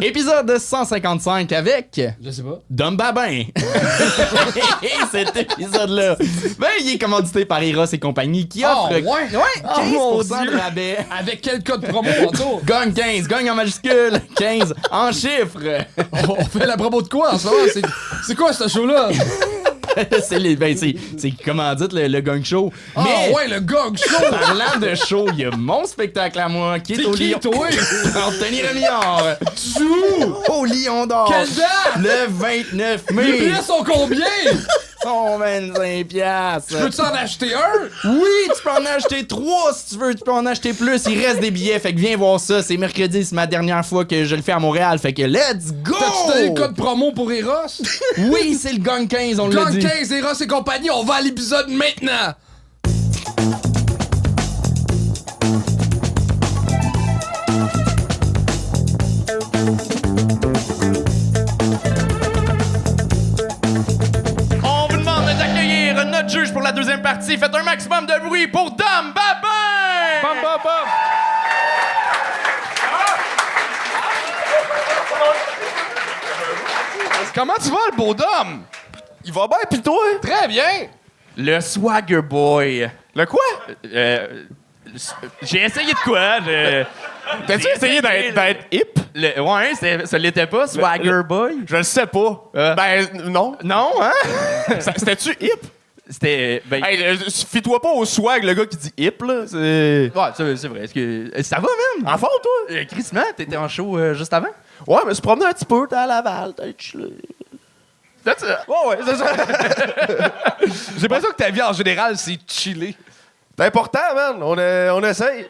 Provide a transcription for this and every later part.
Épisode 155 avec... Je sais pas. Dom Babin. Cet épisode-là. Ben, il est commandité par Eros et compagnie qui offre 15% de rabais. Avec quel code promo tantôt? Gagne 15, gagne en majuscule, 15 en chiffres. On fait la promo de quoi en ce moment? C'est quoi ce show-là? c'est commandite le Gang Show. Mais ouais, le Gang Show! Parlant de show, il y a mon spectacle à moi qui est au Lion. Toi? Anthony Remillard. Au Lion d'Or. Quelle date? Le 29 mai. Les billets sont combien? 125 piastres. Peux-tu en acheter un? Oui, tu peux en acheter 3 si tu veux. Tu peux en acheter plus. Il reste des billets. Fait que viens voir ça. C'est mercredi. C'est ma dernière fois que je le fais à Montréal. Fait que let's go! T'as-tu donné le code promo pour Eros? Oui, c'est le Gang 15, on l'a dit. Gang 15, Eros et compagnie, on va à l'épisode maintenant! On vous demande d'accueillir notre juge pour la deuxième partie. Faites un maximum de bruit pour Dom Babin! Bam, bam, bam! Comment tu vas, le beau Dom? Il va bien, pis toi? Très bien! Le Swagger Boy. Le quoi? J'ai essayé de quoi? T'as-tu essayé d'être hip? Ouais, ça l'était pas, Swagger Boy? Je le sais pas. Ben, non. Non, hein? C'était-tu hip? C'était... Ben, Hey, fie-toi pas au swag, le gars qui dit hip, là. C'est... ouais, c'est vrai. Est-ce que... Ça va, même? En fond, toi? Chris, man, t'étais en show juste avant? Ouais, mais je me suis promené un petit peu, t'es à Laval, t'es chillé. C'est ça? Ouais, c'est ça. J'ai l'impression que ta vie, en général, c'est chiller. C'est important, man. On essaye.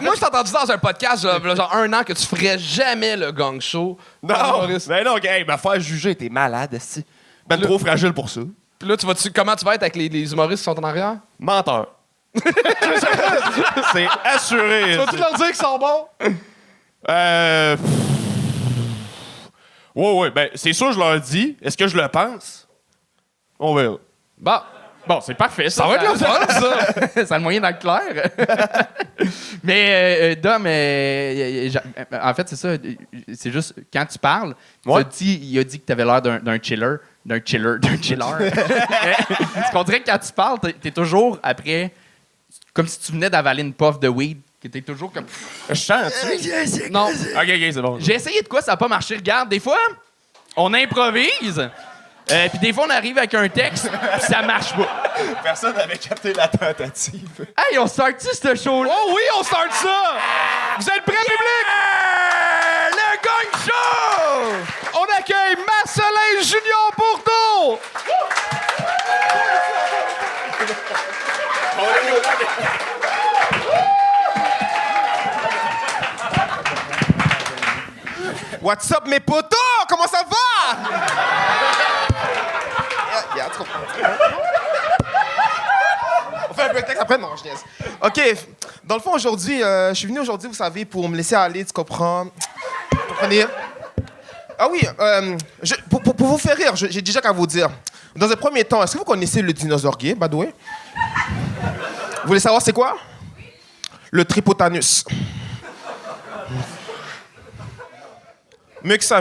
Moi, je t'ai entendu dans un podcast, genre 1 an, que tu ferais jamais le Gang Show. Non, ben non, hey, ma faire juger, t'es malade, esti. Ben trop fragile pour ça. Puis là, comment tu vas être avec les humoristes qui sont en arrière? Menteur. C'est assuré. Tu vas-tu leur dire qu'ils sont bons? Ouais, ben, c'est sûr, je leur dis. Est-ce que je le pense? On verra. Bon, c'est parfait. Ça va être le fun, ça! Ça a le moyen d'être clair. Mais, Dom, en fait, c'est ça. C'est juste, quand tu parles, Ouais. il a dit que t'avais l'air d'un chiller. D'un chiller. Ce qu'on dirait que quand tu parles, t'es toujours après, comme si tu venais d'avaler une puff de weed, que t'es toujours comme... Je chante, tu Non. Ok, c'est bon. J'ai essayé de quoi, ça n'a pas marché. Regarde, des fois, on improvise, puis des fois, on arrive avec un texte, puis ça marche pas. Personne n'avait capté la tentative. Hey, on start-tu ce show-là? Oh oui, on start ça! Vous êtes prêts, public? Le Gang Show! On accueille Marcelin Junior Bourdeau! What's up, mes potos? Comment ça va? Regarde, tu comprends. On fait un peu de texte après? Non, je niaise. OK. Dans le fond, aujourd'hui, je suis venu aujourd'hui, vous savez, pour me laisser aller, tu comprends? Vous comprenez? Ah oui, pour vous faire rire, j'ai déjà qu'à vous dire. Dans un premier temps, est-ce que vous connaissez le dinosaure gay, by the way? Vous voulez savoir c'est quoi? Le Tripotanus. Mieux que ça.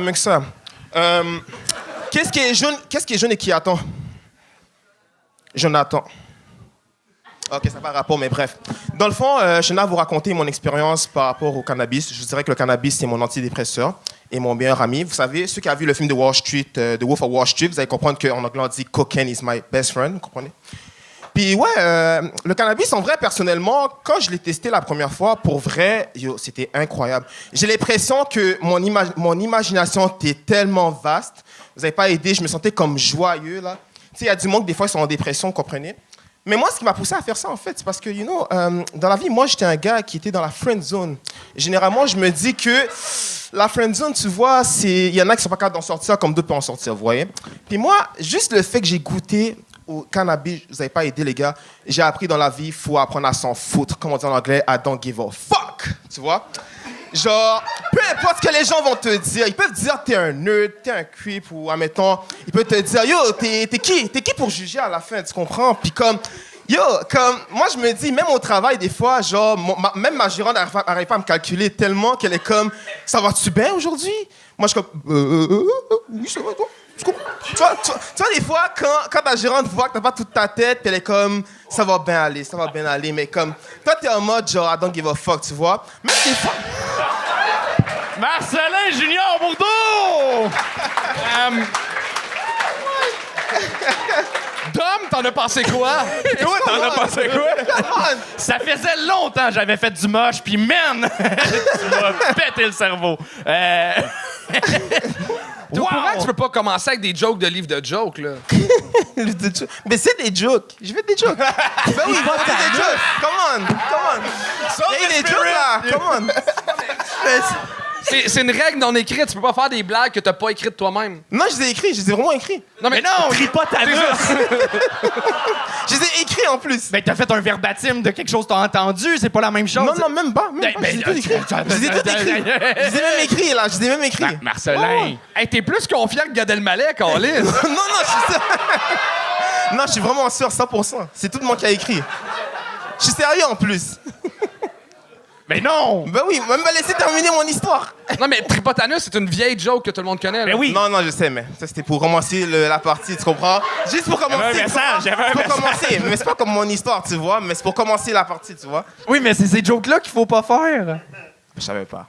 Qu'est-ce qui est jaune et qui attend? Jonathan. Ok, ça n'a pas rapport, mais bref. Dans le fond, je tenais à vous raconter mon expérience par rapport au cannabis. Je dirais que le cannabis, c'est mon antidépresseur et mon meilleur ami. Vous savez, ceux qui ont vu le film de Wall Street, The Wolf of Wall Street, vous allez comprendre qu'en anglais, on dit « Cocaine is my best friend », vous comprenez? Puis ouais, le cannabis, en vrai, personnellement, quand je l'ai testé la première fois, pour vrai, c'était incroyable. J'ai l'impression que mon imagination était tellement vaste. Vous n'avez pas aidé, je me sentais comme joyeux, là. Tu sais, il y a du monde, des fois, ils sont en dépression, vous comprenez? Mais moi, ce qui m'a poussé à faire ça, en fait, c'est parce que, dans la vie, moi, j'étais un gars qui était dans la friend zone. Généralement, je me dis que la friend zone, tu vois, il y en a qui sont pas capables d'en sortir comme d'autres peuvent en sortir, vous voyez? Puis moi, juste le fait que j'ai goûté au cannabis, vous n'avez pas aidé, les gars. J'ai appris dans la vie, il faut apprendre à s'en foutre. Comme on dit en anglais, I don't give a fuck. Tu vois? Genre, peu importe ce que les gens vont te dire, ils peuvent te dire t'es un nerd, t'es un creep, ou admettons, ils peuvent te dire yo, t'es qui pour juger à la fin, tu comprends? Puis comme, Yo, comme, moi, je me dis, même au travail, des fois, genre, même ma gérante n'arrive pas à me calculer tellement qu'elle est comme, ça va-tu bien aujourd'hui? Moi, je suis comme, oui, ça va, toi? Tu comprends? Tu vois, des fois, quand ta gérante voit que t'as pas toute ta tête, puis elle est comme, ça va bien aller, mais comme, toi, t'es en mode, genre, I don't give a fuck, tu vois? Même des fois. Marcelin Junior Bourdeau! Dom, t'en as pensé quoi? Toi, t'en as pensé quoi? Ça faisait longtemps que j'avais fait du moche, puis man, tu m'as pété le cerveau. T'es au courant que tu peux pas commencer avec des jokes de livres de jokes, là? Mais c'est des jokes. Je fais des jokes. Ben oui, je fais des jokes. Come on. Il y a des jokes, là. Come on. C'est une règle non écrite. Tu peux pas faire des blagues que t'as pas écrites toi-même. Non, je les ai écrits. Je les ai vraiment écrits. Non, mais non! Crie pas ta noce! Je les ai écrits en plus. Ben, t'as fait un verbatim de quelque chose que t'as entendu, c'est pas la même chose. Non, même pas. Je les ai tous écrits. Je les ai tous écrits. Je les ai même écrits, là. Je les ai même écrits. Marcelin! Hey, t'es plus confiant que Gad Elmaleh, Carlis. Non, je suis sûr. Non, je suis vraiment sûr, 100%. C'est tout le monde qui a écrit. Je suis sérieux en plus. Mais non! Ben oui, même me laisser terminer mon histoire. Non, mais Tripotanus, c'est une vieille joke que tout le monde connaît. Ben là. oui! Non, je sais, mais ça, c'était pour commencer la partie, tu comprends? Juste pour commencer. J'avais un message. Commencer. Mais c'est pas comme mon histoire, tu vois, mais c'est pour commencer la partie, tu vois. Oui, mais c'est ces jokes-là qu'il faut pas faire. Je savais pas.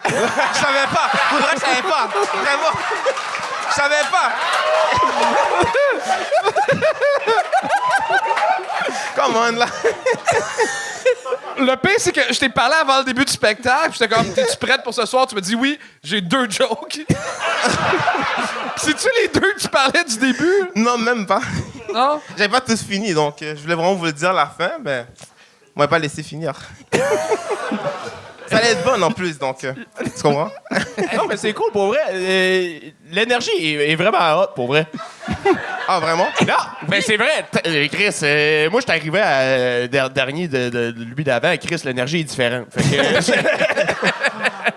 Je savais pas. Pour vrai, je savais pas. Vraiment. Je savais pas. Come on, là. Le pire, c'est que je t'ai parlé avant le début du spectacle. J'étais comme, t'es-tu prête pour ce soir? Tu me dis oui, j'ai 2 jokes. C'est-tu les 2 que tu parlais du début? Non, même pas. Non? J'avais pas tous fini, donc je voulais vraiment vous le dire à la fin, mais on m'a pas laissé finir. Ça allait être bonne en plus, donc tu comprends? Non, mais c'est cool, pour vrai. L'énergie est vraiment hot, pour vrai. Ah, vraiment? Non, ben c'est vrai. Chris, moi, je suis arrivé à dernier de lui d'avant. Chris, l'énergie est différente. Fait que...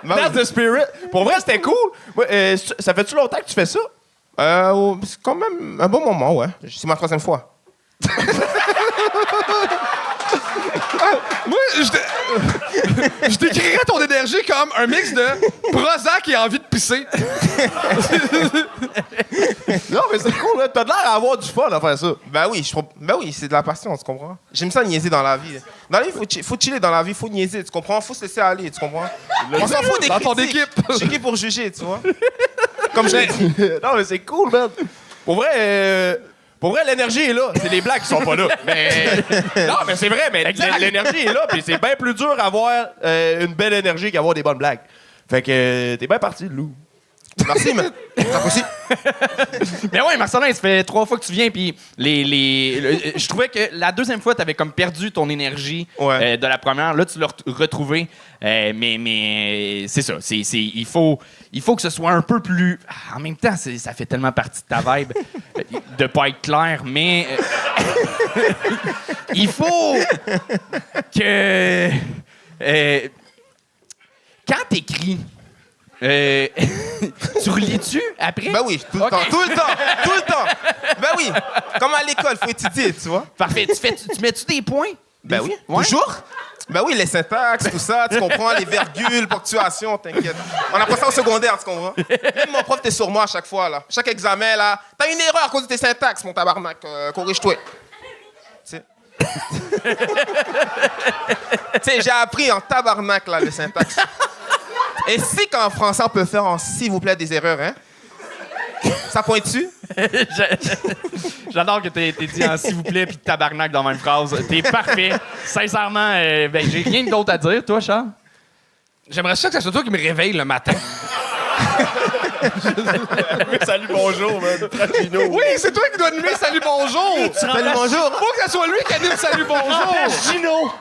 That's the spirit. Pour vrai, c'était cool. Ça fait-tu longtemps que tu fais ça? C'est quand même un bon moment, ouais. C'est ma 3e fois. Moi, je décrirais ton énergie comme un mix de Prozac et envie de pisser. Non, mais c'est cool, là. T'as l'air à avoir du fun à faire ça. Ben oui, c'est de la passion, tu comprends? J'aime ça niaiser dans la vie. Dans la vie, faut chiller dans la vie, faut niaiser, tu comprends? Faut se laisser aller, tu comprends? On s'en fout des Dans ton critiques. équipe. Je suis qui pour juger, tu vois? Comme je l'ai dit. Non, mais c'est cool, man. Pour vrai, l'énergie est là. C'est les blagues qui sont pas là. Mais... Non, mais c'est vrai, mais l'énergie est là. Puis c'est bien plus dur d'avoir une belle énergie qu'avoir des bonnes blagues. Fait que t'es bien parti, Lou. Merci, mais t'apprécies. Mais ouais, Marcelin, ça fait 3 fois que tu viens, puis je trouvais que la 2e fois, t'avais comme perdu ton énergie de la première. Là, tu l'as retrouvé. Mais c'est ça. Il faut que ce soit un peu plus... En même temps, ça fait tellement partie de ta vibe de pas être clair, mais il faut que... quand t'écris... tu relis-tu après? Ben oui, tout le temps. Ben oui, comme à l'école, faut étudier, tu vois. Parfait. Tu mets-tu des points? Ben oui, Ouais. toujours. Ben oui, les syntaxes, tout ça, tu comprends, les virgules, ponctuation, t'inquiète. On apprend ça au secondaire, tu comprends? Même mon prof était sur moi à chaque fois, là. Chaque examen, là. T'as une erreur à cause de tes syntaxes, mon tabarnak. Corrige-toi. Tu sais. Tu sais, j'ai appris en tabarnak, là, les syntaxes. Et c'est qu'en français, on peut faire en s'il vous plaît des erreurs, hein? Ça pointe-tu? J'adore que t'aies dit en s'il vous plaît puis tabarnak dans la même phrase. T'es parfait. Sincèrement, j'ai rien d'autre à dire, toi, Charles. J'aimerais ça que ce soit toi qui me réveille le matin. Salut, bonjour, man. Trapino. Oui, c'est toi qui dois animer Salut Bonjour. Salut, bonjour. Faut que ce soit lui qui anime Salut Bonjour. Gino!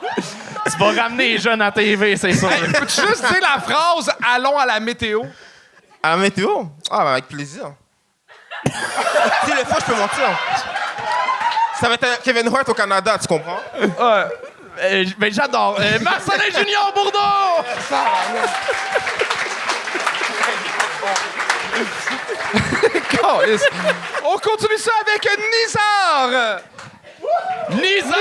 Tu vas ramener les jeunes à TV, c'est ça. Hey, peux-tu juste dire la phrase « Allons à la météo » À la météo? Ah, ben avec plaisir. Si les fois, je peux mentir. Ça va être un Kevin Hart au Canada, tu comprends? Ben, j'adore. Marcelin Junior Bourdeau! On continue ça avec Nizar. Lisa!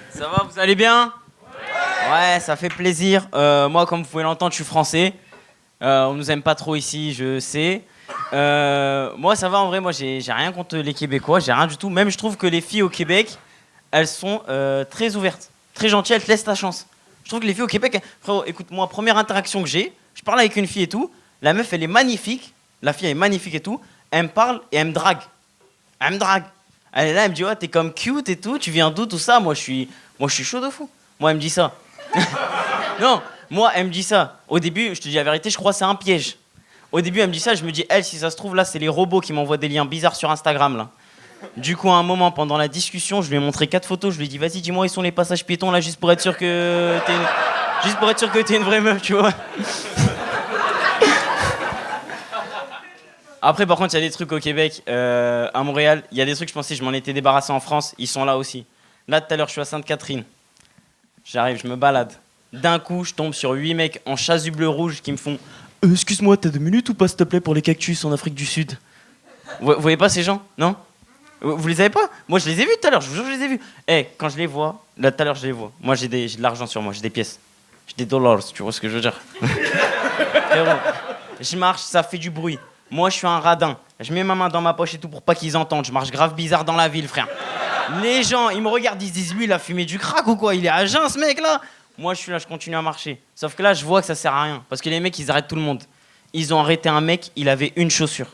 Ça va, vous allez bien? Ouais, ça fait plaisir. Moi, comme vous pouvez l'entendre, je suis français. On nous aime pas trop ici, je sais. Moi, ça va en vrai. Moi, j'ai rien contre les Québécois, j'ai rien du tout. Même, je trouve que les filles au Québec, elles sont très ouvertes, très gentilles, elles te laissent ta chance. Je trouve que les filles au Québec, frérot, écoute-moi, première interaction que j'ai, je parle avec une fille et tout. La meuf, elle est magnifique. La fille, elle est magnifique et tout. Elle me parle et elle me drague. Elle me drague. Elle est là, elle me dit, ouais, t'es comme cute et tout. Tu viens d'où, tout ça? Moi, je suis chaud de fou. Moi, elle me dit ça. Non, moi, elle me dit ça. Au début, je te dis la vérité, je crois que c'est un piège. Au début, elle me dit ça, je me dis, elle, si ça se trouve, là, c'est les robots qui m'envoient des liens bizarres sur Instagram, là. Du coup, à un moment, pendant la discussion, je lui ai montré 4 photos. Je lui ai dit, vas-y, dis-moi, où sont les passages piétons, là, juste pour être sûr que t'es une vraie meuf, tu vois. Après, par contre, il y a des trucs au Québec, à Montréal. Il y a des trucs, je pensais, je m'en étais débarrassé en France. Ils sont là aussi. Là, tout à l'heure, je suis à Sainte-Catherine. J'arrive, je me balade. D'un coup, je tombe sur 8 mecs en chasuble rouge qui me font excuse-moi, t'as 2 minutes ou pas, s'il te plaît, pour les cactus en Afrique du Sud? Vous voyez pas ces gens? Non? Vous les avez pas? Moi, je les ai vus tout à l'heure, je vous jure, je les ai vus. Quand je les vois, là, tout à l'heure, je les vois. Moi, j'ai de l'argent sur moi, j'ai des pièces. J'ai des dollars, tu vois ce que je veux dire? Frérot, je marche, ça fait du bruit. Moi, je suis un radin. Je mets ma main dans ma poche et tout pour pas qu'ils entendent. Je marche grave bizarre dans la ville, frère. Les gens, ils me regardent, ils se disent, lui, il a fumé du crack ou quoi? Il est à jeun, ce mec-là? Moi, je suis là, je continue à marcher. Sauf que là, je vois que ça sert à rien. Parce que les mecs, ils arrêtent tout le monde. Ils ont arrêté un mec, il avait une chaussure.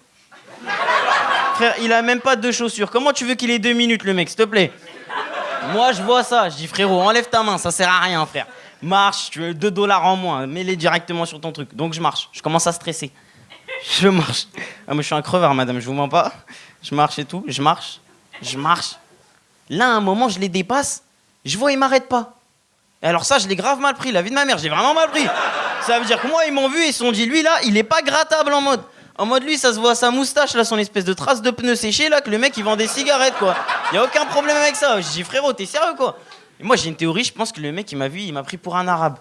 Frère, il a même pas 2 chaussures. Comment tu veux qu'il ait 2 minutes, le mec, s'il te plaît? Moi, je vois ça. Je dis, frérot, enlève ta main, ça sert à rien, frère. Marche, tu veux $2 en moins, mets-les directement sur ton truc. Donc, je marche. Je commence à stresser. Je marche. Ah, mais je suis un crevard, madame, je vous mens pas. Je marche et tout. Je marche. Là, à un moment, je les dépasse. Je vois, ils m'arrêtent pas. Et alors ça, je l'ai grave mal pris, la vie de ma mère, j'ai vraiment mal pris. Ça veut dire que moi, ils m'ont vu, ils se sont dit, lui là, il est pas grattable en mode lui, ça se voit sa moustache, là, son espèce de trace de pneus séchés, là, que le mec, il vend des cigarettes, quoi. Y a aucun problème avec ça. Je dis, frérot, t'es sérieux, quoi? Et moi, j'ai une théorie, je pense que le mec, il m'a vu, il m'a pris pour un arabe.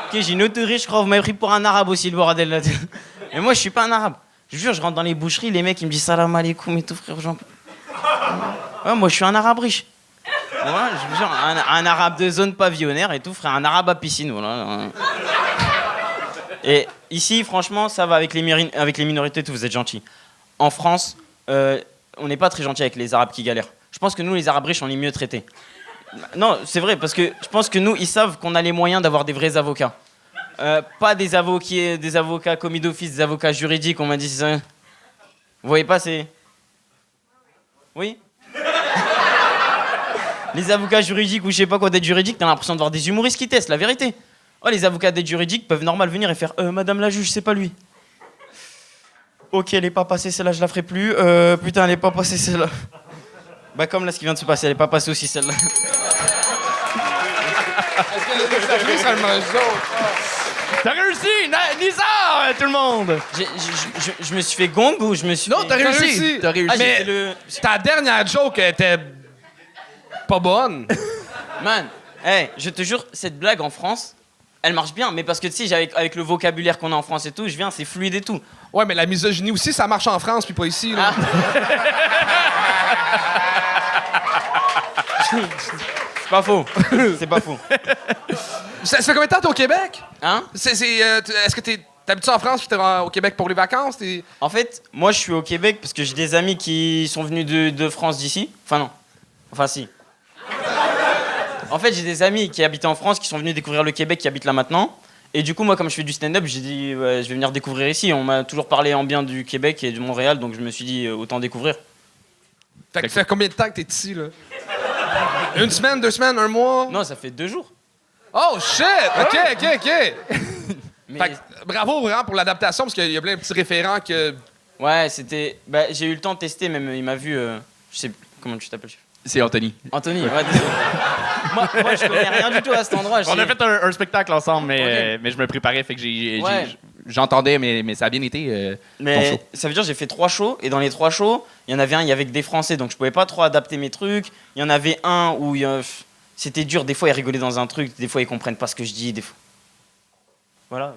Ok, j'ai une autre théorie, je crois, vous m'avez pris pour un arabe aussi, le bordel, là. Mais moi, je suis pas un arabe. Je jure, je rentre dans les boucheries, les mecs, ils me disent salam alaikum et tout, frère, j'en peux. Ouais, moi, je suis un arabe riche. Voilà, je vous jure, un arabe de zone pavillonnaire et tout, frère, un arabe à piscine, voilà. Et ici, franchement, ça va avec les minorités, tout, vous êtes gentils. En France, on n'est pas très gentils avec les arabes qui galèrent. Je pense que nous, les arabes riches, on est mieux traités. Non, c'est vrai, parce que je pense que nous, ils savent qu'on a les moyens d'avoir des vrais avocats. Pas des avocats commis d'office, des avocats juridiques, on m'a dit, c'est ça. Vous voyez pas, c'est... Oui. Les avocats juridiques ou je sais pas quoi d'aide juridique, t'as l'impression de voir des humoristes qui testent, la vérité. Oh, les avocats d'aide juridique peuvent normal venir et faire madame la juge, c'est pas lui. Ok, elle est pas passée, celle-là, je la ferai plus. Putain, elle est pas passée, celle-là. Bah, comme là, ce qui vient de se passer, elle est pas passée aussi, celle-là. T'as réussi! Nizar, tout le monde! Je me suis fait gong ou je me suis... Non, t'as réussi. T'as réussi. Mais ta dernière joke était pas bonne. Man, je te jure, cette blague en France, elle marche bien. Mais parce que, tu sais, avec le vocabulaire qu'on a en France et tout, je viens, c'est fluide et tout. Ouais, mais la misogynie aussi, ça marche en France, puis pas ici, là. C'est pas faux. C'est pas faux. Ça fait combien de temps t'es au Québec? Hein? Est-ce que t'habites en France puis t'es au Québec pour les vacances? En fait, moi, je suis au Québec parce que j'ai des amis qui sont venus de France d'ici. Enfin, non. Enfin, si. En fait, j'ai des amis qui habitaient en France, qui sont venus découvrir le Québec, qui habitent là maintenant. Et du coup, moi, comme je fais du stand-up, j'ai dit, je vais venir découvrir ici. On m'a toujours parlé en bien du Québec et de Montréal, donc je me suis dit, autant découvrir. Fait que ça fait combien de temps que t'es ici, là? 1 semaine, 2 semaines, 1 mois? Non, ça fait 2 jours. Oh, shit! OK. Mais... Fait que, bravo, vraiment, pour l'adaptation, parce qu'il y a plein de petits référents que... Ouais, c'était... Bah, j'ai eu le temps de tester, même, il m'a vu... Je sais... Comment tu t'appelles? C'est Anthony. Anthony, ouais, désolé. moi, je connais rien du tout à cet endroit. On a fait un spectacle ensemble, mais je me préparais, fait que j'entendais, mais ça a bien été ton show. Ça veut dire que j'ai fait 3 shows, et dans les 3 shows, il y en avait un, il y avait que des Français, donc je pouvais pas trop adapter mes trucs. Il y en avait un où c'était dur, des fois ils rigolaient dans un truc, des fois ils comprennent pas ce que je dis, des fois... Voilà.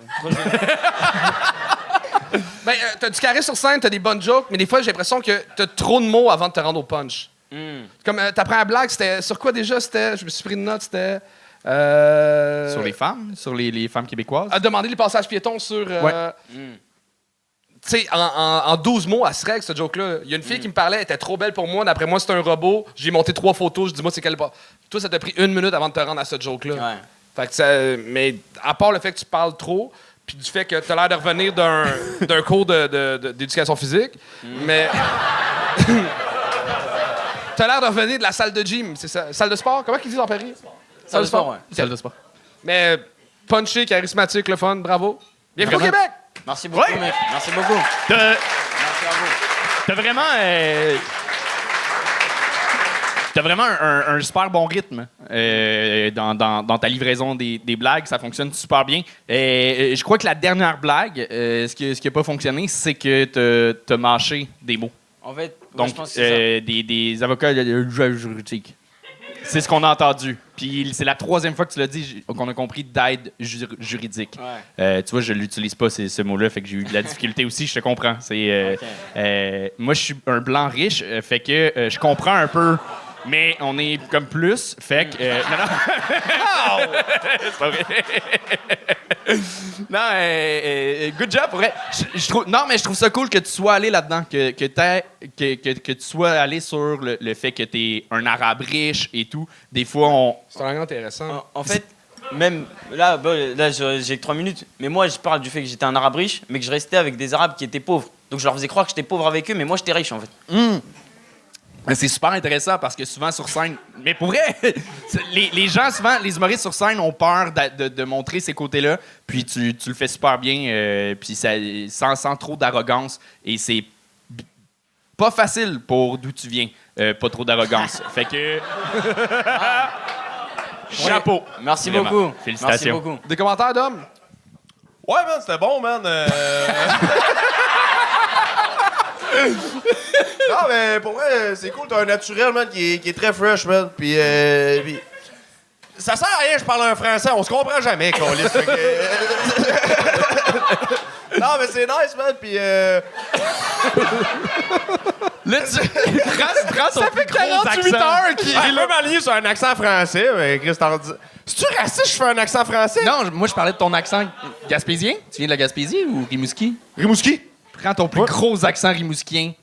Ben, t'as du carré sur scène, t'as des bonnes jokes, mais des fois, j'ai l'impression que t'as trop de mots avant de te rendre au punch. Comme t'apprends la blague, c'était sur quoi déjà? Je me suis pris une note, c'était... Sur les femmes? Sur les femmes québécoises? À demander les passages piétons sur... Ouais. Tu sais, en 12 mots, elle se règle, ce joke-là. Il y a une fille qui me parlait, elle était trop belle pour moi. D'après moi, c'est un robot. J'ai monté 3 photos. Je dis, moi, c'est quelle... Toi, ça t'a pris 1 minute avant de te rendre à ce joke-là. Ouais. Fait que mais à part le fait que tu parles trop, puis du fait que t'as l'air de revenir d'un cours d'éducation physique, mais... t'as l'air de revenir de la salle de gym, c'est ça? Salle de sport? Comment ils disent en Paris? Salle de sport, ouais. Salle de sport. Mais punché, charismatique, le fun, bravo. Bienvenue au Vraiment. Québec! Merci beaucoup, mec. Merci beaucoup. T'as Merci à vous. t'as vraiment... T'as vraiment un super bon rythme dans ta livraison des blagues. Ça fonctionne super bien. Je crois que la dernière blague, ce qui n'a pas fonctionné, c'est que t'as mâché des mots. En fait, Donc, je pense que c'est des avocats juridiques. C'est ce qu'on a entendu. Puis c'est la 3e fois que tu l'as dit qu'on a compris d'aide juridique. Ouais. Tu vois, je l'utilise pas ce mot-là, fait que j'ai eu de la difficulté aussi. Je te comprends. Moi, je suis un blanc riche, fait que je comprends un peu. Mais on est comme plus, fait que... non. C'est pas vrai. Non, good job, pour vrai. Je trouve ça cool que tu sois allé là-dedans, que tu sois allé sur le fait que t'es un arabe riche et tout. Des fois, C'est vraiment intéressant. En fait, même là, j'ai que 3 minutes, mais moi, je parle du fait que j'étais un arabe riche, mais que je restais avec des arabes qui étaient pauvres. Donc, je leur faisais croire que j'étais pauvre avec eux, mais moi, j'étais riche, en fait. C'est super intéressant parce que souvent sur scène, mais pour vrai, les gens, souvent, les humoristes sur scène ont peur de montrer ces côtés-là, puis tu le fais super bien, puis sans trop d'arrogance, et c'est pas facile pour d'où tu viens, pas trop d'arrogance. Fait que... Chapeau! Merci Vraiment. beaucoup. Félicitations. Merci beaucoup. Des commentaires, Dom? Ouais, man, c'était bon, man. Non, mais pour vrai, c'est cool. T'as un naturel, man, qui est très fresh, man. Puis, ça sert à rien, je parle un français. On se comprend jamais, qu'on lisse. Non, mais c'est nice, man. Puis, Là, Ça fait 48 heures qu'il il est m'aligner sur un accent français, mais Chris, t'en dis... C'est-tu raciste, je fais un accent français? Non, moi, je parlais de ton accent gaspésien. Tu viens de la Gaspésie ou Rimouski? Rimouski? Prends ton plus gros accent rimouskien.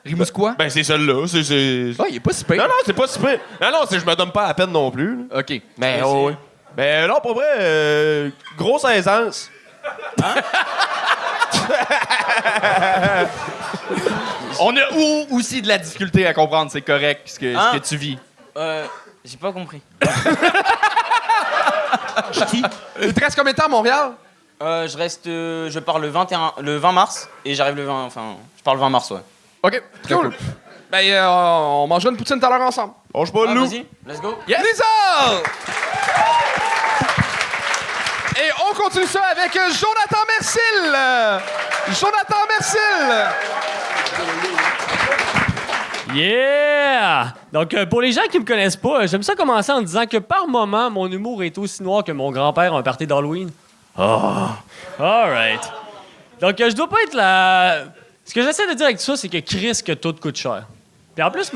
Rimouskois? Ben, c'est celle-là. Oh, il est pas si pire. Non, c'est pas super. Non, je me donne pas la peine non plus. Là. OK. Mais, oh, oui. Ben, non, pour vrai, grosse aisance. On a aussi de la difficulté à comprendre, c'est correct, ce que tu vis. J'ai pas compris. Il te reste combien de temps à Montréal? Je pars le 20 mars et j'arrive le 20. Enfin, je pars le 20 mars, ouais. OK, cool. Ben, on mangera une poutine tout à l'heure ensemble. Mange pas le loup. Vas-y, let's go. Yes. Lisa! Et on continue ça avec Jonathan Mercil. Jonathan Mercil. Yeah! Donc, pour les gens qui me connaissent pas, j'aime ça commencer en disant que par moment, mon humour est aussi noir que mon grand-père a un party d'Halloween. Oh! All right. Donc, je dois pas être la... Ce que j'essaie de dire avec tout ça, c'est que Chris, que tout coûte cher. Puis en plus,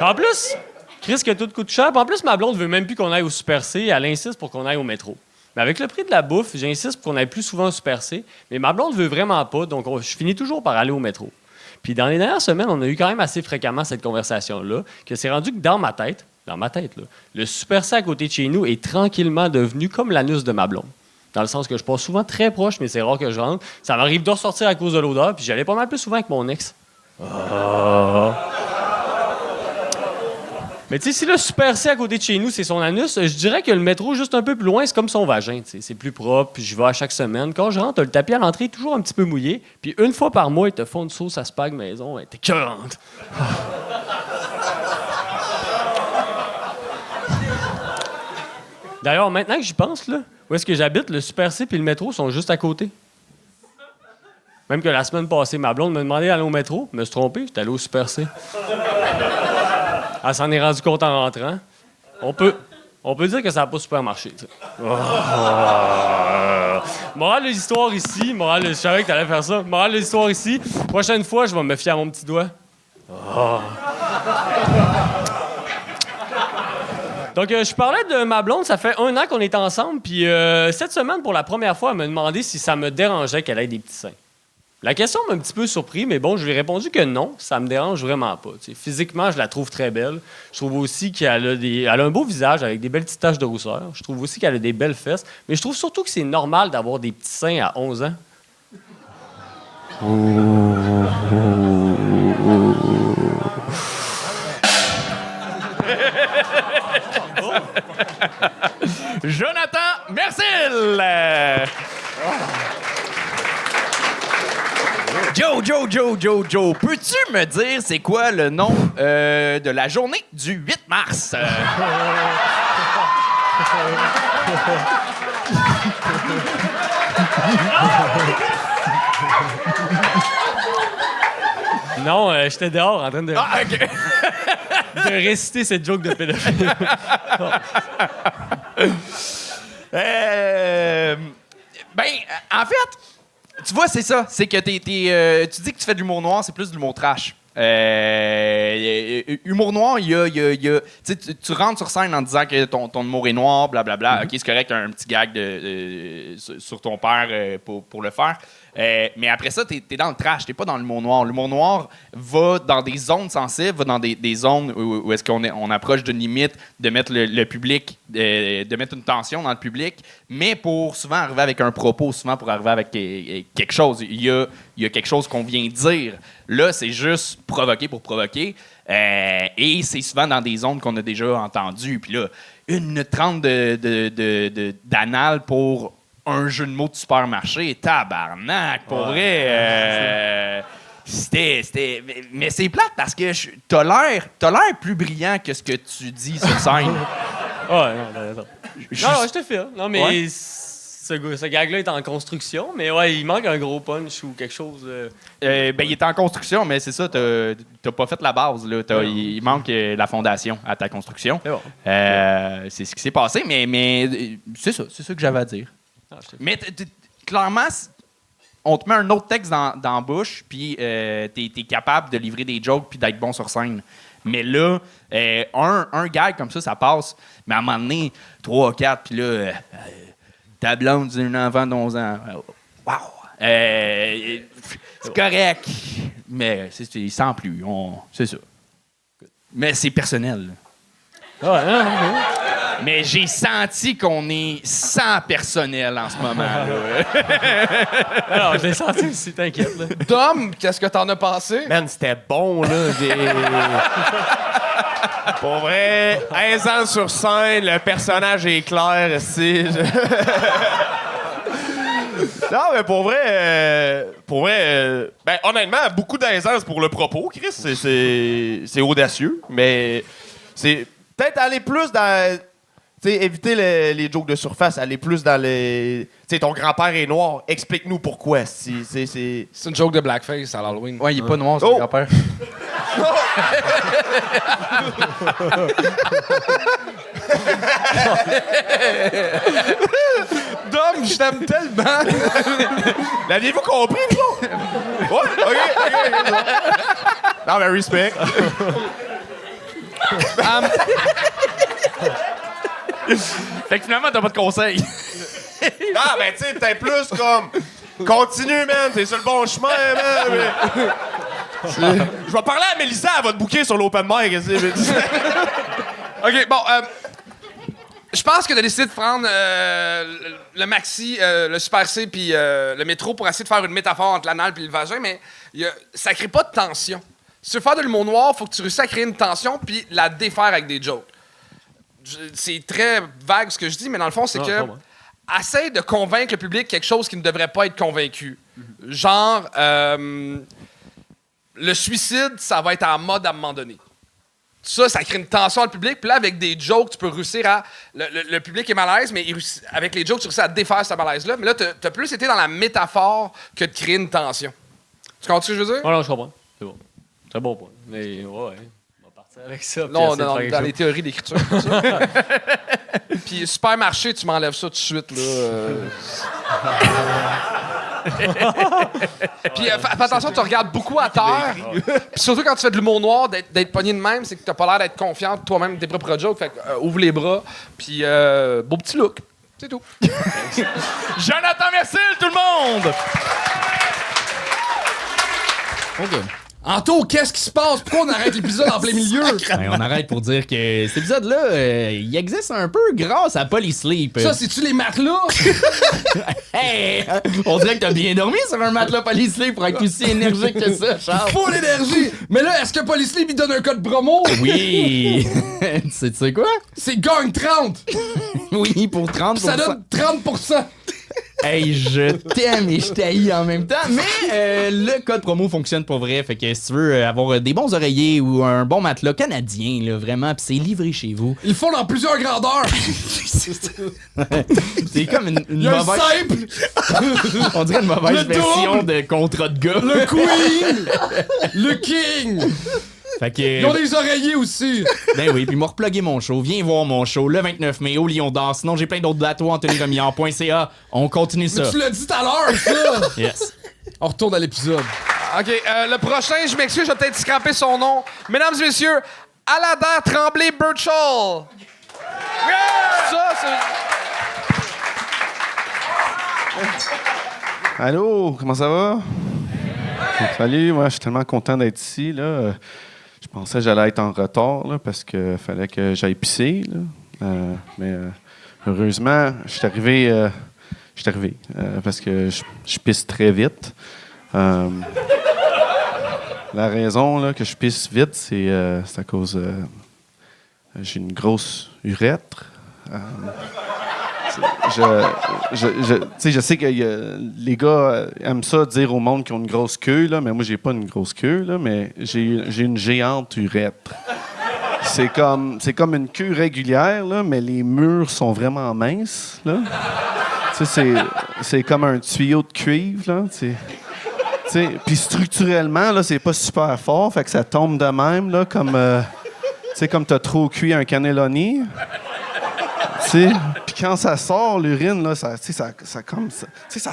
En plus, Chris, que tout coûte cher. Puis en plus, ma blonde veut même plus qu'on aille au Super C. Elle insiste pour qu'on aille au métro. Mais avec le prix de la bouffe, j'insiste pour qu'on aille plus souvent au Super C. Mais ma blonde veut vraiment pas, donc je finis toujours par aller au métro. Puis dans les dernières semaines, on a eu quand même assez fréquemment cette conversation-là, que c'est rendu que dans ma tête, là, le Super C à côté de chez nous est tranquillement devenu comme l'anus de ma blonde. Dans le sens que je passe souvent très proche, mais c'est rare que je rentre. Ça m'arrive de ressortir à cause de l'odeur, puis j'allais pas mal plus souvent avec mon ex. Mais tu sais, si le Super C à côté de chez nous, c'est son anus, je dirais que le métro, juste un peu plus loin, c'est comme son vagin. T'sais. C'est plus propre, puis je vais à chaque semaine. Quand je rentre, le tapis à l'entrée est toujours un petit peu mouillé. Puis une fois par mois, ils te font une sauce à spag maison. T'es écœurante. D'ailleurs, maintenant que j'y pense, là, où est-ce que j'habite, le Super C et le métro sont juste à côté. Même que la semaine passée, ma blonde m'a demandé d'aller au métro. Je me suis trompé, j'étais allé au Super C. Elle s'en est rendue compte en rentrant. On peut dire que ça n'a pas super marché. Morale de l'histoire ici. Je savais que t'allais faire ça. Morale de l'histoire ici. Prochaine fois, je vais me fier à mon petit doigt. Donc, je parlais de ma blonde. Ça fait 1 an qu'on est ensemble. Puis cette semaine, pour la première fois, elle m'a demandé si ça me dérangeait qu'elle ait des petits seins. La question m'a un petit peu surpris, mais bon, je lui ai répondu que non, ça me dérange vraiment pas. T'sais, physiquement, je la trouve très belle. Je trouve aussi qu'elle a un beau visage avec des belles petites taches de rousseur. Je trouve aussi qu'elle a des belles fesses. Mais je trouve surtout que c'est normal d'avoir des petits seins à 11 ans. Jonathan Mercil! Joe, peux-tu me dire c'est quoi le nom de la journée du 8 mars? Non, j'étais dehors en train de réciter cette joke de pédophile. En fait, tu vois, c'est ça. C'est que tu dis que tu fais de l'humour noir, c'est plus de l'humour trash. Humour noir, tu rentres sur scène en disant que ton humour est noir, blablabla. OK, c'est correct, un petit gag sur ton père pour le faire. Mais après ça, t'es dans le trash, t'es pas dans l'humour noir. L'humour noir va dans des zones sensibles, va dans des zones où est-ce qu'on approche d'une limite de mettre le public, de mettre une tension dans le public, mais pour souvent arriver avec un propos, souvent pour arriver avec quelque chose. Il y a quelque chose qu'on vient dire. Là, c'est juste provoquer pour provoquer. Et c'est souvent dans des zones qu'on a déjà entendues. Puis là, 1 minute 30 d'anal pour un jeu de mots de supermarché, tabarnak, pour vrai. C'était. Mais c'est plate parce que t'as l'air plus brillant que ce que tu dis sur scène. Non, je te file. Non, mais Ouais. ce gag-là est en construction, mais ouais, il manque un gros punch ou quelque chose. Il est en construction, mais c'est ça, t'as pas fait la base. Là. Il manque la fondation à ta construction. C'est bon. C'est ce qui s'est passé, mais c'est ça que j'avais à dire. Mais clairement, on te met un autre texte dans la bouche, puis t'es capable de livrer des jokes puis d'être bon sur scène. Mais là, un gag comme ça passe. Mais à un moment donné, 3, 4, puis là, ta blonde, c'est un enfant d'11 ans. Wow! C'est correct. Mais sans plus. C'est ça. Mais c'est personnel. Mais j'ai senti qu'on est sans personnel en ce moment. Alors, je l'ai senti aussi, t'inquiète. Là. Dom, qu'est-ce que t'en as pensé? Man, c'était bon, là. Pour vrai, 15 ans sur scène, le personnage est clair, si. Non, mais pour vrai, ben, honnêtement, beaucoup d'aisance pour le propos, Chris. C'est audacieux, mais c'est peut-être aller plus dans. Tu sais, éviter les jokes de surface, aller plus dans les. Tu sais, ton grand-père est noir, explique-nous pourquoi. C'est une joke de blackface à l'Halloween. Ouais, il est pas noir, son grand-père. Dom, je t'aime tellement! L'aviez-vous compris, vous? Ouais, OK. Non, mais respect. Fait que finalement, t'as pas de conseils. Ah, ben, tu sais, peut-être plus comme. Continue, man, t'es sur le bon chemin, man. Je vais parler à Mélissa, elle va te booker sur l'open mic. OK, bon, je pense que t'as décidé de prendre le maxi, le Super C puis le métro pour essayer de faire une métaphore entre l'anal et le vagin, mais ça crée pas de tension. Si tu veux faire de l'humour noir, il faut que tu réussisses à créer une tension puis la défaire avec des jokes. C'est très vague ce que je dis, mais dans le fond, c'est que essaye de convaincre le public quelque chose qui ne devrait pas être convaincu. Genre, le suicide, ça va être en mode à un moment donné. Ça crée une tension dans le public. Puis là, avec des jokes, tu peux réussir à... Le public est malaise, mais avec les jokes, tu réussis à défaire ce malaise-là. Mais là, t'as plus été dans la métaphore que de créer une tension. Tu comprends ce que je veux dire? Oh non, je comprends. C'est bon. C'est bon point. Mais ouais. C'est avec ça. Non, dans les théories d'écriture. Puis supermarché, tu m'enlèves ça tout de suite. Là. Puis fais attention, tu regardes beaucoup à terre. Puis surtout quand tu fais de l'humour noir, d'être pogné de même, c'est que t'as pas l'air d'être confiant de toi-même de tes propres jokes. Fait que, ouvre les bras. Puis beau petit look. C'est tout. Jonathan Mercil, tout le monde! OK. Anto, qu'est-ce qui se passe? Pourquoi on arrête l'épisode en plein milieu? Ben, on arrête pour dire que cet épisode-là, il existe un peu grâce à Polysleep. Ça, c'est-tu les matelas? Hey! On dirait que t'as bien dormi sur un matelas Polysleep pour être aussi énergique que ça, Charles. Full énergie! Mais là, est-ce que Polysleep, il donne un code promo? Oui! Tu sais quoi? C'est gagne 30! Oui, pour 30%. Ça donne 30%! Hey, je t'aime et je t'haïs en même temps. Mais le code promo fonctionne pour vrai. Fait que si tu veux avoir des bons oreillers ou un bon matelas canadien, là, vraiment, pis c'est livré chez vous. Ils le font dans plusieurs grandeurs! C'est comme une Il y a mauvaise... un simple! On dirait une mauvaise Le version double! de contrat de gars. Le queen! Le king! Fait que... Ils ont des oreillers aussi! Ben oui, puis m'a replugué mon show. Viens voir mon show le 29 mai au Lion d'Or. Sinon, j'ai plein d'autres bateaux, anthonyremillard.ca. On continue ça. Mais tu l'as dit tout à l'heure, ça! Yes. On retourne à l'épisode. OK, le prochain, je m'excuse, je vais peut-être scraper son nom. Mesdames et messieurs, Alader Tremblay Birchall. Ça, c'est... Allô, comment ça va? Salut, moi je suis tellement content d'être ici. Là. Je pensais que j'allais être en retard là, parce qu'il fallait que j'aille pisser. Là. Mais heureusement, je suis arrivé parce que je pisse très vite. La raison là, que je pisse vite, c'est à cause... j'ai une grosse urètre. Je sais que les gars aiment ça dire au monde qu'ils ont une grosse queue, là, mais moi, j'ai pas une grosse queue, là, mais j'ai une géante urètre. C'est comme une queue régulière, là, mais les murs sont vraiment minces. Là. C'est comme un tuyau de cuivre. Là, puis structurellement, là, c'est pas super fort, fait que ça tombe de même, là, comme t'as trop cuit un cannelloni. Puis quand ça sort, l'urine, là, ça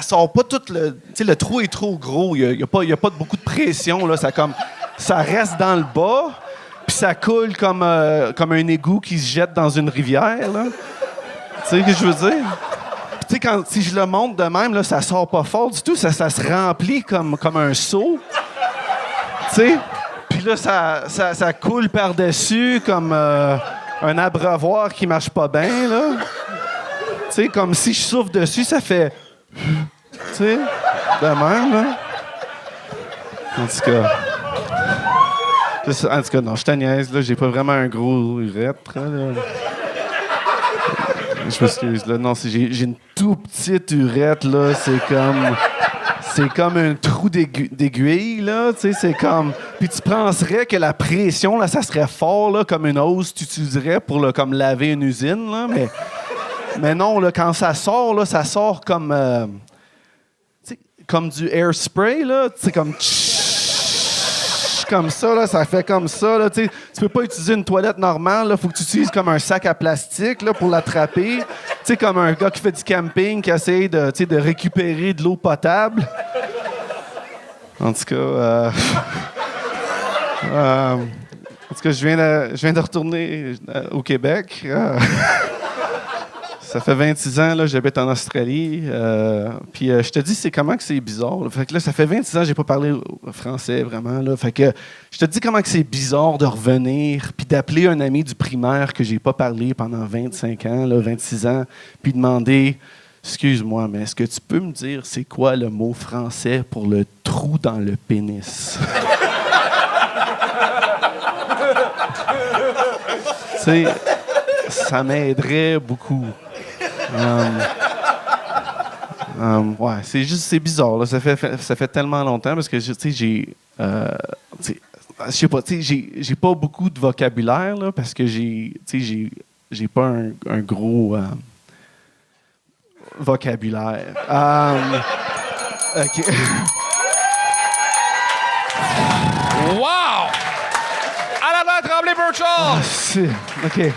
sort pas tout le... le trou est trop gros. Il y a pas beaucoup de pression. Là, ça reste dans le bas, puis ça coule comme un égout qui se jette dans une rivière. Là. Tu sais ce que je veux dire? Puis si je le monte de même, là, ça sort pas fort du tout. Ça se remplit comme un seau. Tu sais? Puis là, ça coule par-dessus comme... un abreuvoir qui marche pas bien, là. Tu sais, comme si je souffle dessus, ça fait... Tu sais, de même, là. En tout cas, non, je te niaise, là. J'ai pas vraiment un gros urètre, là. Je m'excuse, là. Non, j'ai une tout petite urètre, là. C'est comme un trou d'aiguille, là, tu sais, c'est comme... Puis tu penserais que la pression, là, ça serait fort, là, comme une hausse que tu utiliserais pour, là, comme laver une usine, là, mais non, là, quand ça sort comme... tu sais, comme du airspray, là, tu sais, comme... Comme ça, là, ça fait comme ça, là, tu sais. Tu peux pas utiliser une toilette normale, là, faut que tu utilises comme un sac à plastique, là, pour l'attraper. Tu sais, comme un gars qui fait du camping, qui essaie de récupérer de l'eau potable. En tout cas, je viens de retourner au Québec. Ça fait 26 ans là, j'habite en Australie. Puis je te dis, c'est comment que c'est bizarre. Là. Fait que là, ça fait 26 ans que j'ai pas parlé français vraiment. Là. Fait que je te dis comment que c'est bizarre de revenir puis d'appeler un ami du primaire que j'ai pas parlé pendant 25 ans, là, 26 ans, puis demander « Excuse-moi, mais est-ce que tu peux me dire c'est quoi le mot français pour le trou dans le pénis? » Tu sais, ça m'aiderait beaucoup. Ouais, c'est bizarre. Là. Ça fait tellement longtemps parce que je sais pas, j'ai pas beaucoup de vocabulaire là, parce que j'ai pas un gros vocabulaire. OK. Wow! Alader Tremblay Birchall! C'est... OK.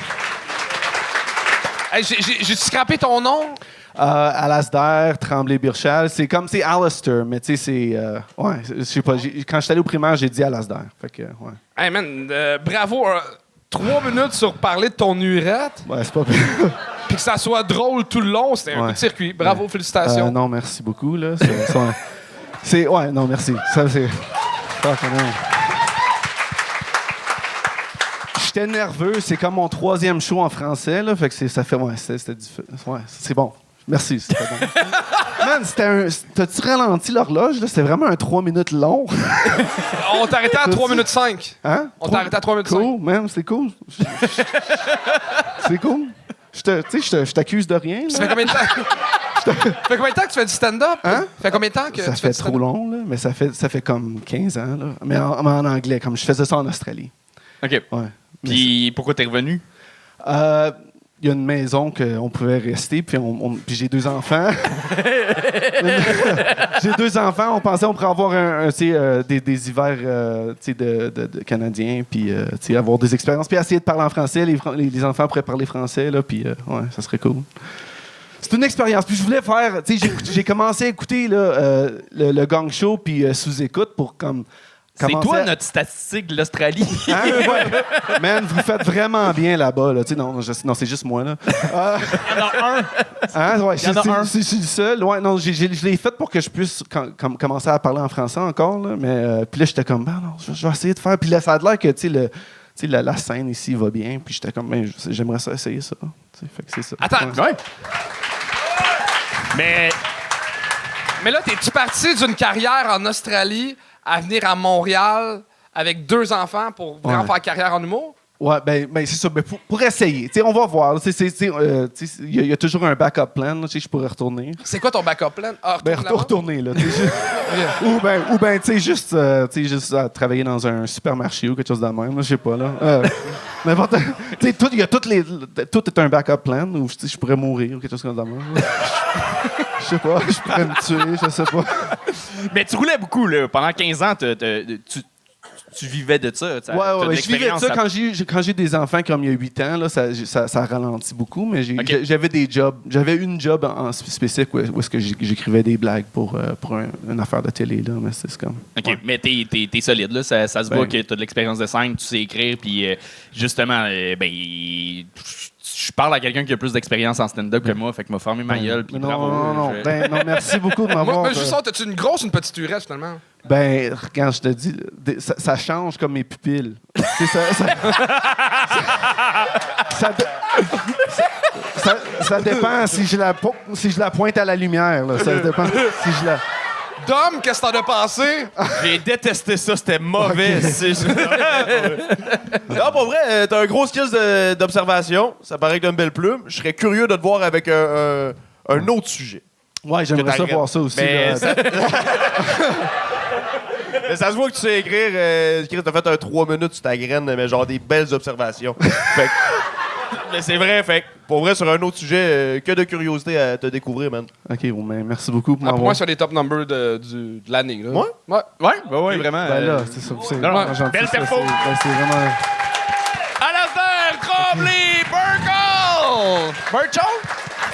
Hey, j'ai scrappé ton nom? Alasdair, Tremblay-Birchal. C'est Alistair, mais tu sais, c'est... ouais, je sais pas. Quand j'étais allé au primaire, j'ai dit Alasdair. Fait que, ouais. Hey, man, bravo. 3 minutes sur parler de ton urette. Ouais, c'est pas pire. Puis que ça soit drôle tout le long, c'était un coup de circuit. Bravo, félicitations. Non, merci beaucoup, là. Ouais, non, merci. Ça, c'est... J'étais nerveux. C'est comme mon 3e show en français, là. Fait que ça fait... Ouais, c'était difficile. Ouais, c'est bon. Merci, c'était bon. Man, t'as-tu ralenti l'horloge, là? C'était vraiment un 3 minutes long. On t'arrêtait à 3 minutes 5. Hein? On t'arrêtait à 3 minutes 5. Cool, man, c'est cool. C'est cool. Je t'accuse de rien, là. Ça fait combien de temps? Ça fait combien de temps que tu fais du stand-up? Hein? Ça fait combien de temps que ça tu fais fait du stand-up? trop long, là, mais ça fait comme 15 ans, là. Mais en anglais, comme je faisais ça en Australie. OK. Ouais. Puis pourquoi t'es revenu? Il y a une maison qu'on pouvait rester, puis puis j'ai 2 enfants. J'ai 2 enfants. On pensait qu'on pourrait avoir des hivers de Canadiens, puis avoir des expériences, puis essayer de parler en français. Les enfants pourraient parler français, là, puis ouais, ça serait cool. C'est une expérience. Puis je voulais faire... J'ai commencé à écouter là, le Gang Show, puis sous-écoute pour comme... C'est toi notre statistique de l'Australie. Hein? Ouais. Man, vous faites vraiment bien là-bas. Là. Non, c'est juste moi. Là. Il y en a un. Hein? Ouais, Il y en a un. C'est le seul. Ouais, non, je l'ai fait pour que je puisse commencer à parler en français encore. Là. Mais puis là, j'étais comme, non, je vais essayer de faire. Puis là, ça a l'air que la scène ici va bien. Puis j'étais comme, j'aimerais ça essayer ça. Fait que c'est ça. Attends. Ouais. Mais là, t'es-tu parti d'une carrière en Australie à venir à Montréal avec 2 enfants pour vraiment faire carrière en humour? Ouais, ben c'est ça. Ben, pour essayer. On va voir. Il y a toujours un backup plan. Là, je pourrais retourner. C'est quoi ton backup plan? Retourner, là. Ou ben, juste à travailler dans un supermarché ou quelque chose de même. Je sais pas, là. N'importe... Il y a tout est un backup plan où je pourrais mourir ou quelque chose comme ça. Je sais pas, je pourrais me tuer, je sais pas. Mais tu roulais beaucoup, là. Pendant 15 ans, tu vivais de ça. Ouais, je vivais de ça. Quand j'ai des enfants comme il y a 8 ans, là, ça ralentit beaucoup, mais j'avais des jobs. J'avais une job en spécifique où est-ce que j'écrivais des blagues pour une affaire de télé, là, mais c'est comme... OK, ouais. Mais t'es solide, là. Ça se voit que t'as de l'expérience de scène, tu sais écrire, puis justement, je parle à quelqu'un qui a plus d'expérience en stand-up que moi, fait que m'a formé ma gueule, puis bravo. Non. Merci beaucoup de m'avoir... Moi, juste t'as-tu une grosse ou une petite urette, finalement? Ben, quand je te dis, ça change comme mes pupilles. Ça dépend si je la pointe à la lumière. Là. Ça dépend si je la... Dom, qu'est-ce que t'en as pensé? J'ai détesté ça, c'était mauvais. Non, pour vrai, t'as un gros skill d'observation. Ça paraît que t'as une belle plume. Je serais curieux de te voir avec un autre sujet. Ouais, j'aimerais ça voir ça aussi. Mais mais ça se voit que tu sais écrire. T'as fait un 3 minutes sur ta graine, mais genre des belles observations. Fait que, mais c'est vrai, fait que, pour vrai, sur un autre sujet, que de curiosité à te découvrir, man. OK, merci beaucoup pour pour moi, c'est les top numbers de l'année. Là. Ouais? Ouais, vraiment. Ben là, c'est ça. C'est vraiment gentil. belle perfo. C'est vraiment... Alasdair Tremblay Birchall!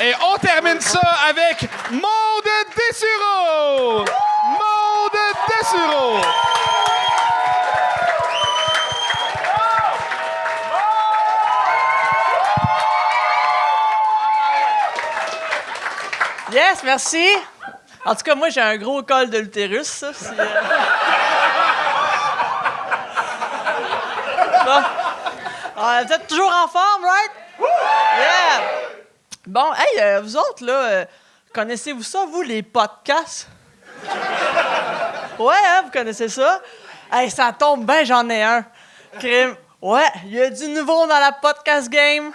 Et on termine ça avec Maude Dessureau! Maude Dessureau! Yes, merci. En tout cas, moi, j'ai un gros col de l'utérus, ça. Bon. Vous êtes toujours en forme, right? Yeah! Bon, hey, vous autres, là, connaissez-vous ça, vous, les podcasts? Ouais, hein, vous connaissez ça? Hey, ça tombe bien, j'en ai un. Crime. Ouais, il y a du nouveau dans la podcast game.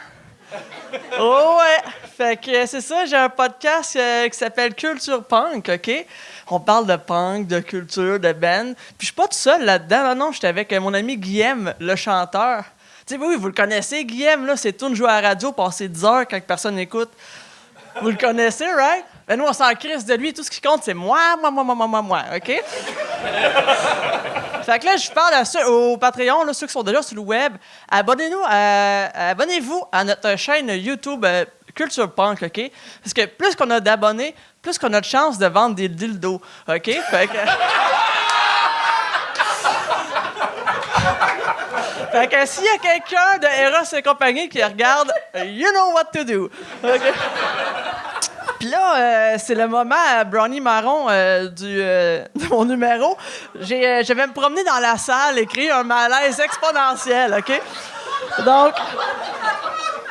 Oh ouais! Fait que c'est ça, j'ai un podcast qui s'appelle Culture Punk, OK? On parle de punk, de culture, de band. Puis je suis pas tout seul là-dedans. Non, j'étais avec mon ami Guillaume, le chanteur. Tu sais, oui, vous le connaissez, Guillaume, là, c'est tout jouer à la radio, passer 10 heures quand personne n'écoute. Vous le connaissez, right? Ben nous, on s'en crisse de lui. Tout ce qui compte, c'est moi, OK? Fait que là, je parle au Patreon, là, ceux qui sont déjà sur le web. Abonnez-vous à notre chaîne YouTube Culture Punk, OK? Parce que plus qu'on a d'abonnés, plus qu'on a de chances de vendre des dildos, OK? Fait que... Fait que s'il y a quelqu'un de Eros et compagnie qui regarde, you know what to do. Okay? Puis là, c'est le moment Brownie Marron de mon numéro. Je vais me promener dans la salle et créer un malaise exponentiel, OK? Donc,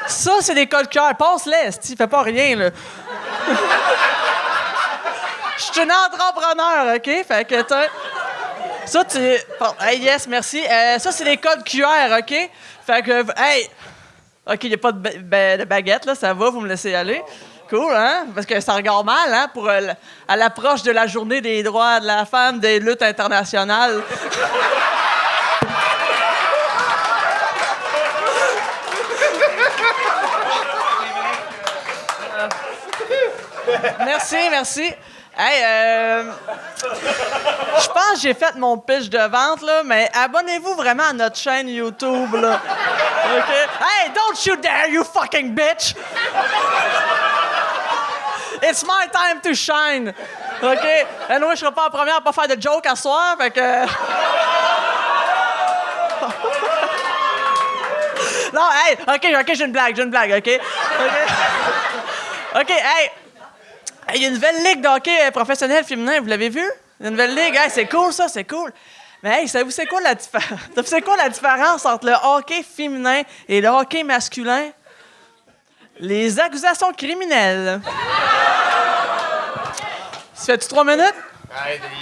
ça, c'est des codes cœur. Passe-les, esti, fais pas rien, là. Je suis un entrepreneur, OK? Fait que, ça, tu... Bon, hey, yes, merci. Ça, c'est des codes QR, OK? Fait que, hey... OK, il n'y a pas de baguette, là, ça va, vous me laissez aller. Cool, hein? Parce que ça regarde mal, hein? Pour à l'approche de la journée des droits de la femme, des luttes internationales. Merci. Hey, je pense que j'ai fait mon pitch de vente, là, mais abonnez-vous vraiment à notre chaîne YouTube, là. OK? Hey, don't you dare, you fucking bitch! It's my time to shine! OK? Anyway, je serai pas en première à pas faire de joke à soir, fait que... Non, hey, OK, j'ai une blague, OK? OK, hey! Il y a une nouvelle ligue de hockey professionnel féminin, vous l'avez vu? Une nouvelle ligue, hey, c'est cool ça, c'est cool. Mais hey, savez-vous c'est quoi la différence entre le hockey féminin et le hockey masculin? Les accusations criminelles. Ça fait-tu 3 minutes?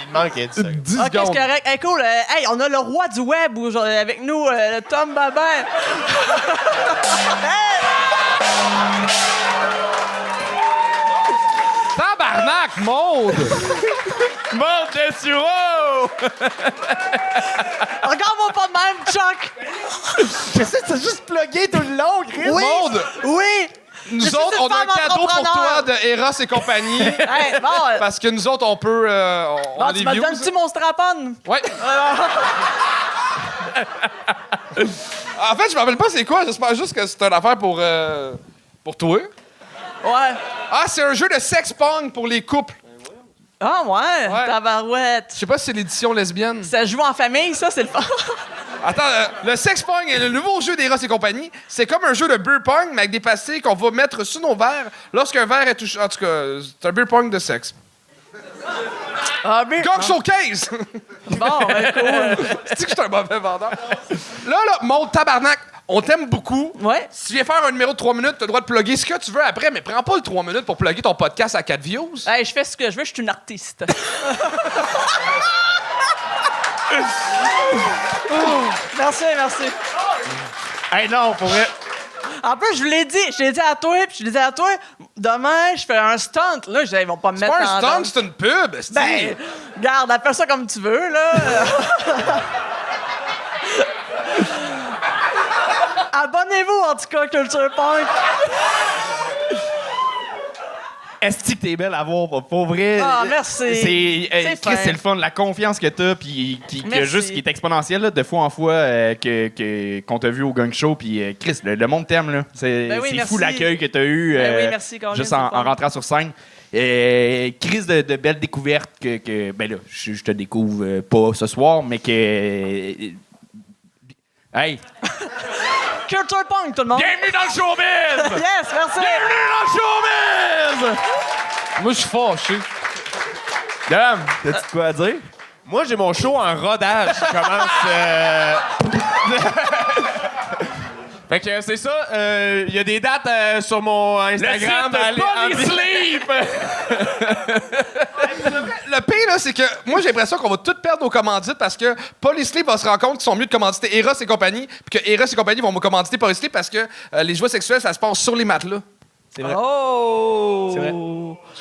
Il manque 10 secondes. 10 OK, secondes. c'est correct. Hey, cool. Hey, on a le roi du web avec nous, Tom Babin. Hey! Tabarnak, Maude! Monte le sureau! Regarde-moi pas de même, Chuck! Qu'est-ce que t'as juste plugué tout le long, Chris? Oui! Maude! Oui! Nous Je suis autres, une on a un femme cadeau pour entrepreneur. toi de Eros et compagnie. Hey, bon, Parce que nous autres, on peut... on bon, a tu des me views. donnes-tu mon strap-on? Ouais. En fait, je me rappelle pas c'est quoi. J'espère juste que c'est une affaire pour toi. Ouais. Ah, c'est un jeu de sex pong pour les couples. Ah, ouais? Ouais. Tabarouette. Je sais pas si c'est l'édition lesbienne. Ça joue en famille, ça, c'est le fun. Attends, le sex pong est le nouveau jeu d'Eros et compagnie. C'est comme un jeu de beer pong, mais avec des pastilles qu'on va mettre sous nos verres lorsqu'un verre est touché. En tout cas, c'est un beer pong de sexe. Ah, mais... Gang Showcase! Bon, ben, cool. C'est-tu que je suis un mauvais vendeur? Là, mon tabarnak, on t'aime beaucoup. Ouais. Si tu viens faire un numéro de 3 minutes, t'as le droit de plugger ce que tu veux après, mais prends pas le 3 minutes pour plugger ton podcast à 4 views. Hey, je fais ce que je veux, je suis une artiste. Merci. Hey, non, pour vrai. En plus, je l'ai dit à toi, puis je l'ai dit à toi, demain, je fais un stunt. Là, je dis, ils vont pas me C'est mettre pas un en stunt, danse. c'est une pub. c'est-tu? Ben, garde, appelle ça comme tu veux, là. Abonnez-vous, en tout cas, Culture Punk. Est-ce que t'es belle à voir, pour vrai? Ah, merci. C'est C'est Chris, fin. c'est le fun, la confiance que t'as, puis qui Merci. juste qui est exponentielle là, de fois en fois qu'on t'a vu au Gang Show, puis Chris, le monde t'aime là. C'est Ben oui, c'est merci. fou l'accueil que t'as eu, Ben oui, merci, Colin, juste c'est en le fun. rentrant sur scène. Chris de belles découvertes que ben là, je te découvre pas ce soir, mais que hey, Culture Punk, tout le monde. bienvenue dans le showbiz! Yes, merci. Bienvenue dans le showbiz! Moi, je suis fâché. Dame, t'as-tu de quoi à dire? Moi, j'ai mon show en rodage qui commence... Fait que c'est ça, il y a des dates sur mon Instagram. Sleep! Le pire, là, c'est que moi, j'ai l'impression qu'on va tout perdre nos commandites parce que Polysleep va se rendre compte qu'ils sont mieux de commanditer Eros et compagnie, puis que Eros et compagnie vont me commanditer Polysleep parce que les jouets sexuels, ça se passe sur les matelas. C'est vrai. Oh! C'est vrai.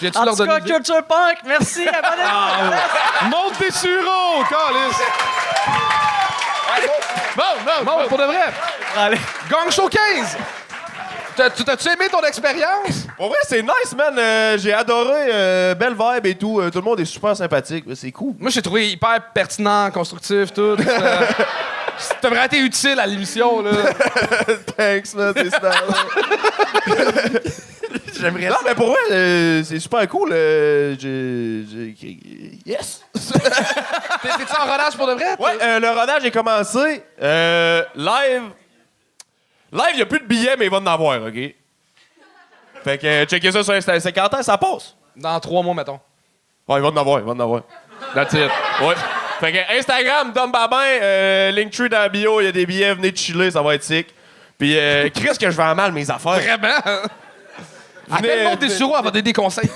Viens-tu En leur tout donner cas, une idée? Culture Punk, merci, abonnez-vous. Monte tes sureaux, câlisse! Bon, pour de vrai. Allez. Gang Showcase! T'as-tu aimé ton expérience? Pour vrai, c'est nice, man. J'ai adoré. Belle vibe et tout. Tout le monde est super sympathique. C'est cool. Moi, j'ai trouvé hyper pertinent, constructif, tout. T'as vraiment été utile à l'émission, là. Thanks, man. C'est ça. J'aimerais ça. Mais pour vrai, c'est super cool. Yes! T'es-tu en rodage pour de vrai? Ouais, le rodage est commencé. Live, il n'y a plus de billets, mais il va en avoir, OK? Fait que checkez ça sur Instagram. C'est quand ça passe? Dans 3 mois, mettons. Ouais, il va en avoir. That's it. Ouais. Fait que Instagram, Dom Babin, Linktree dans la bio, il y a des billets, venez chiller, ça va être sick. Puis, Chris, que je vends mal mes affaires. Vraiment? Appelle-moi des sureaux, elle va donner des conseils.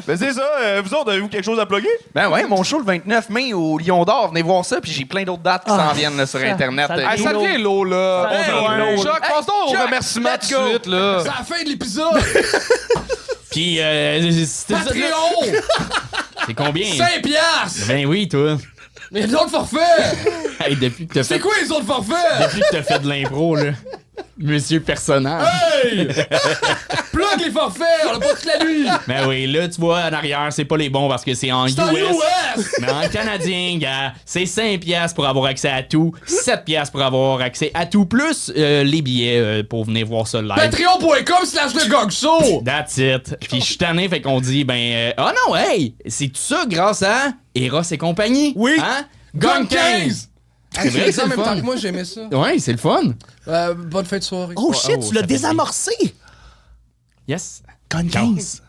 Mais c'est ça, vous autres, avez-vous quelque chose à plugger? Ben ouais, mon show le 29 mai au Lion d'Or, venez voir ça, puis j'ai plein d'autres dates qui s'en viennent là, sur Internet. Ça devient lourd, là. Choc, passe donc au remerciement tout de suite, là. C'est la fin de l'épisode! Puis, c'était ça. Patreon! C'est combien? 5 piastres! Ben oui, toi. Mais les autres forfaits! Hey, depuis que t'as C'est fait, quoi les autres forfaits? depuis que t'as fait de l'impro, là. Monsieur personnage. Hey! Plug les forfaits! On a pas toute la nuit! Ben oui, là, tu vois, en arrière, c'est pas les bons parce que c'est en US. C'est en US! Mais en canadien, gars, c'est 5 piastres pour avoir accès à tout, 7 piastres pour avoir accès à tout, plus les billets pour venir voir ça live. Patreon.com/le Gogso! That's it. Puis je suis tanné, fait qu'on dit, oh non, hey, c'est tout ça grâce à Eros et compagnie. Oui. Hein? Gang 15! C'est vrai que c'est en le même temps fun. que moi, j'aimais ça. Ouais, c'est le fun. Bonne fin de soirée. Oh shit, tu l'as ça fait désamorcé! Yes. Con 15.